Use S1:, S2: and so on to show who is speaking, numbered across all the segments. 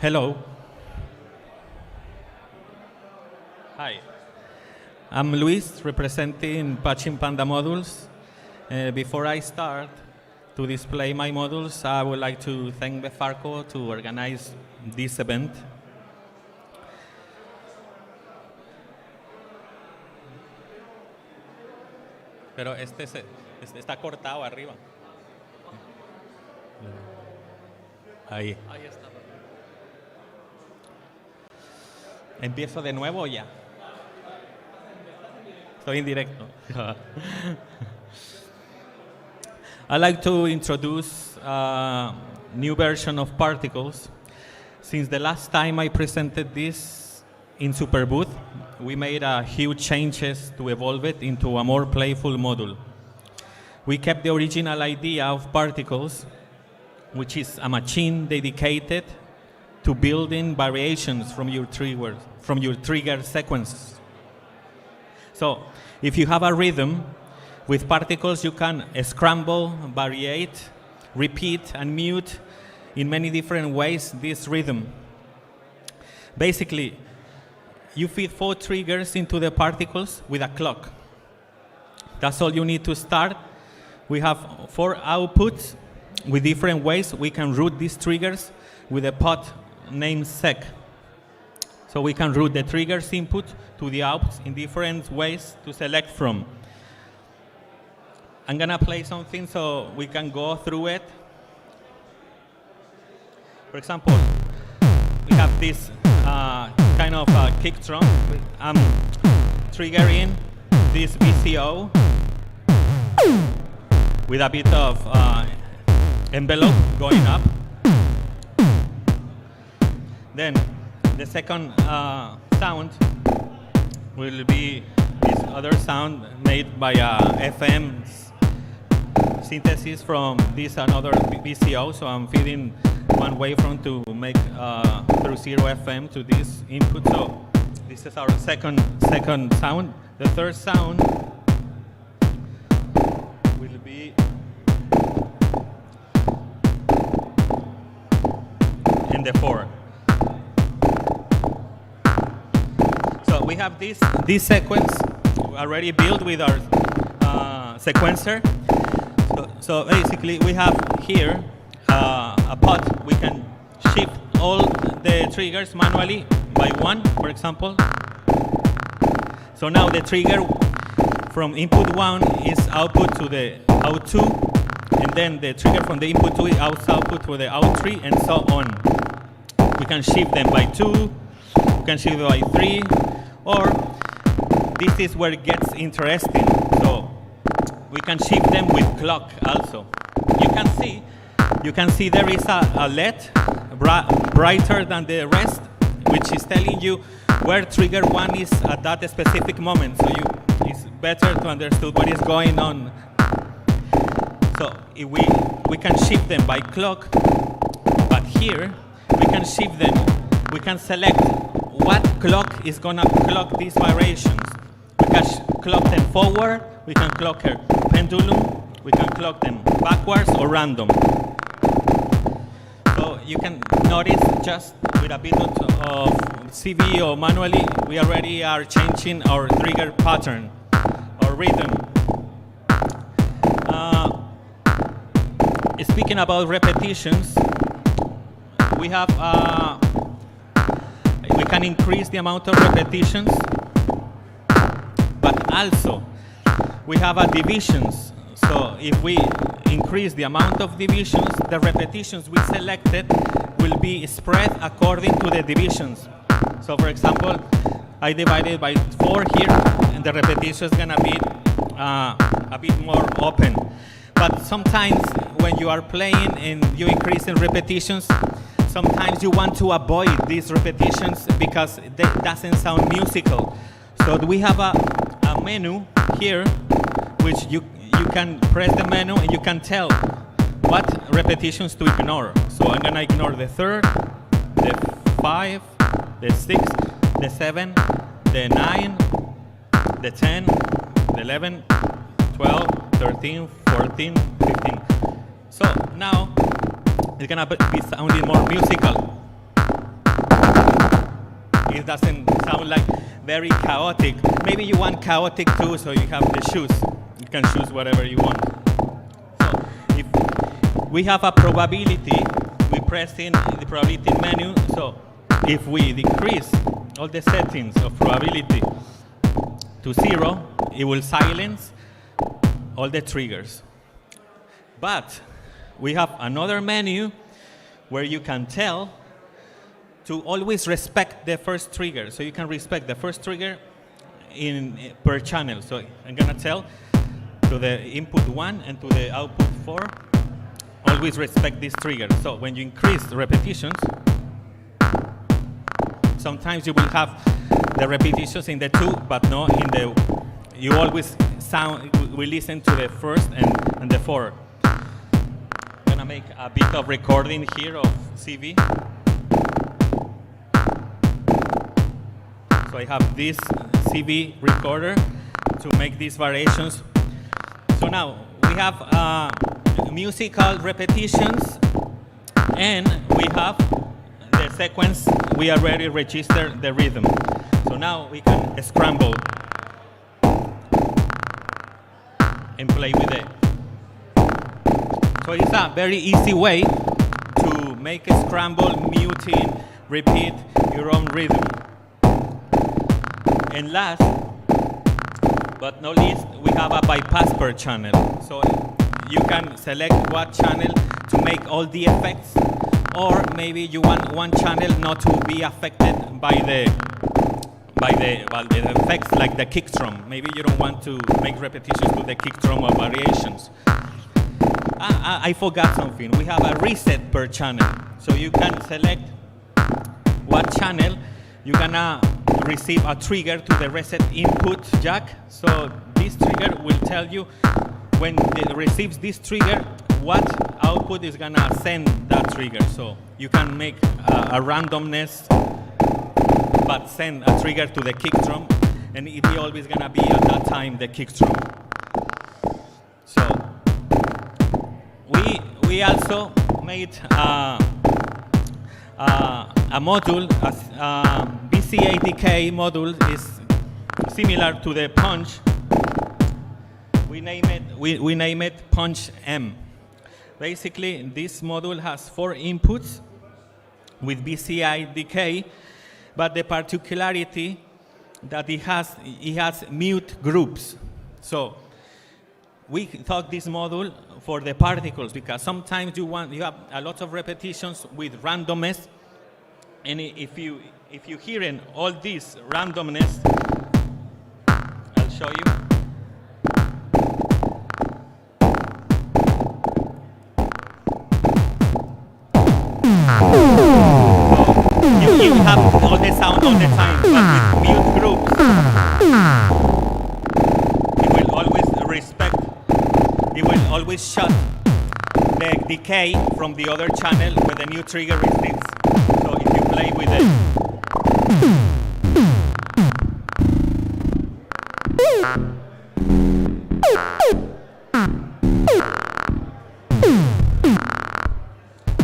S1: Hello. Hi. I'm Luis, representing patching Panda modules. Before I start to display my modules, I would like to thank Befarco to organize this event. Pero este está cortado arriba. Ahí.
S2: Ahí está.
S1: ¿Empiezo de nuevo o ya? Estoy en directo. I'd like to introduce a new version of particles. Since the last time I presented this in Superbooth, we made huge changes to evolve it into a more playful module. We kept the original idea of particles, which is a machine dedicated to building variations from your trigger sequences. So, if you have a rhythm, with particles you can scramble, variate, repeat, and mute in many different ways this rhythm. Basically, you feed 4 triggers into the particles with a clock. That's all you need to start. We have 4 outputs with different ways we can route these triggers with a pod named sec. So we can route the triggers input to the outputs in different ways to select from. I'm gonna play something so we can go through it. For example, we have this kind of kick drum. I'm triggering this VCO with a bit of envelope going up. Then the second sound will be this other sound made by FM synthesis from this another VCO. So I'm feeding one wavefront to make through 0 FM to this input. So this is our second sound. The third sound will be in the 4. So we have this sequence already built with our sequencer. So basically we have here a pod. We can shift all the triggers manually by 1, for example. So now the trigger from input 1 is output to the out 2, and then the trigger from the input 2 is output to the out 3, and so on. We can shift them by 2, we can shift them by 3, or this is where it gets interesting. So we can shift them with clock also. You can see there is a LED brighter than the rest, which is telling you where trigger 1 is at that specific moment. So it's better to understand what is going on. So if we can shift them by clock, but here we can shift them. We can select what clock is gonna clock these variations. We can clock them forward. We can clock her pendulum. We can clock them backwards or random. So you can notice just with a bit of CV or manually, we already are changing our trigger pattern or rhythm. Speaking about repetitions, we have we can increase the amount of repetitions, but also we have divisions. So if we increase the amount of divisions, the repetitions we selected will be spread according to the divisions. So for example, I divided by 4 here, and the repetition is gonna be a bit more open. But sometimes when you are playing and you increase in repetitions, sometimes you want to avoid these repetitions because it doesn't sound musical. So we have a menu here, which you can press the menu and you can tell what repetitions to ignore. So I'm gonna ignore the 3rd, the 5, the 6, the 7, the 9, the 10, the 11, 12, 13, 14, 15. So now it's gonna be sounding more musical. it doesn't sound like very chaotic. Maybe you want chaotic too, so you have the shoes. You can choose whatever you want. So if we have a probability, we press in the probability menu. So if we decrease all the settings of probability to 0, it will silence all the triggers. But we have another menu where you can tell to always respect the first trigger. So you can respect the first trigger per channel. So I'm gonna tell to the input 1 and to the output 4, always respect this trigger. So when you increase the repetitions, sometimes you will have the repetitions in the 2, but not in the, you always we listen to the first and the 4. I'm gonna make a bit of recording here of CV. So I have this CV recorder to make these variations. So now we have musical repetitions, and we have the sequence. We already registered the rhythm. So now we can scramble and play with it. So it's a very easy way to make a scramble, muting, repeat your own rhythm. And last but not least, we have a bypass per channel. So you can select what channel to make all the effects, or maybe you want one channel not to be affected by the effects like the kick drum. Maybe you don't want to make repetitions to the kick drum or variations. I forgot something. We have a reset per channel. So you can select what channel you're gonna receive a trigger to the reset input jack. So this trigger will tell you when it receives this trigger, what output is gonna send that trigger. So you can make a randomness, but send a trigger to the kick drum, and it is always gonna be at that time the kick drum. So we also made a module, BCADK module is similar to the punch. We name it Punch M. Basically, this module has 4 inputs with BCADK, but the particularity that it has mute groups. So we thought this module for the particles, because sometimes you have a lot of repetitions with randomness, and if you hear in all this randomness, I'll show you. So you have all the sound all the time, but with mute groups, it will always respect. It will always shut the decay from the other channel when the new trigger receives. So if you play with it,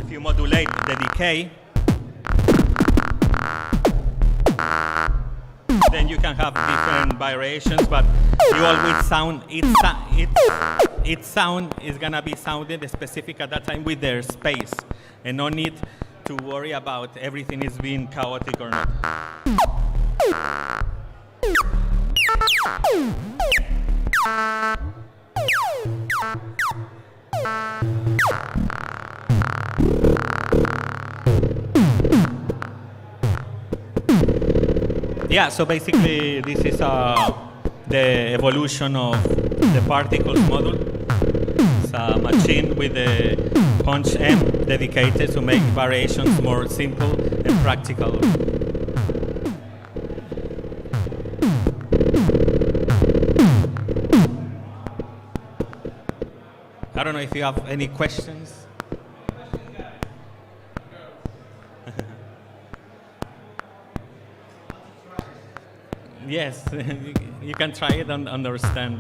S1: if you modulate the decay, then you can have different variations, but you always sound its sound is gonna be sounded specific at that time with their space, and no need to worry about everything is being chaotic or not. Yeah, so basically this is the evolution of the particles module. It's a machine with the Punch M dedicated to make variations more simple and practical. I don't know if you have any questions. Yes, you can try it and understand.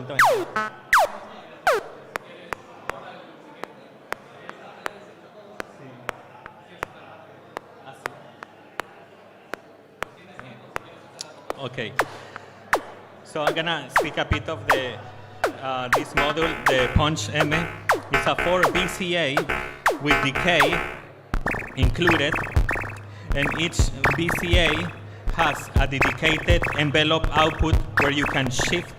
S1: ¿Cuánto? Okay. So I'm gonna speak a bit of the this module, the Punch M. It's a 4 BCA with decay included, and each BCA has a dedicated envelope output where you can shift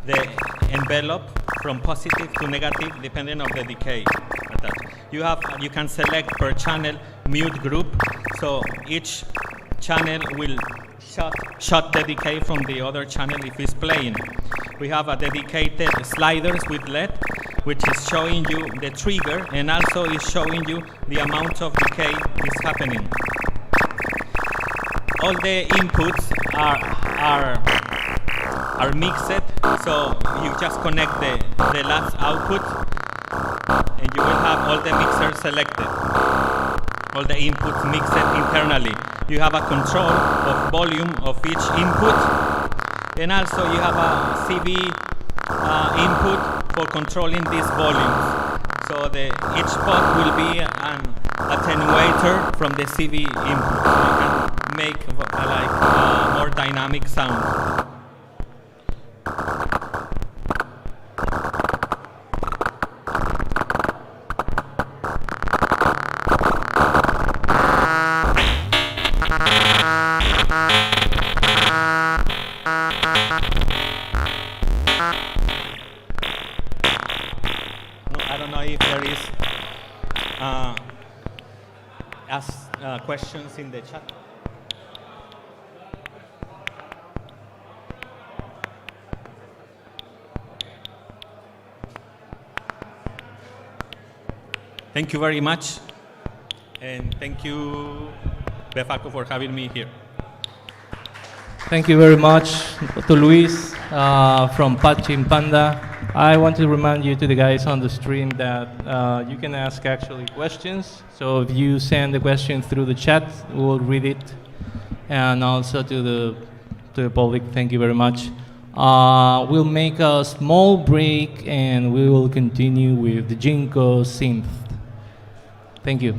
S1: the envelope from positive to negative depending on the decay attached. You can select per channel mute group, so each channel will shut the decay from the other channel if it's playing. We have a dedicated sliders with LED, which is showing you the trigger and also is showing you the amount of decay is happening. All the inputs are mixed, so you just connect the last output and you will have all the mixers selected, all the inputs mixed internally. You have a control of volume of each input, and also you have a CV input for controlling these volumes. So each pot will be an attenuator from the CV input. So you can make more dynamic sound. I don't know if there is questions in the chat. Thank you very much, and thank you, Befaco, for having me here.
S2: Thank you very much to Luis from Panda. I want to remind you to the guys on the stream that you can ask actually questions. So if you send the question through the chat, we'll read it. And also to the public, thank you very much. We'll make a small break and we will continue with the Jinko synth. Thank you.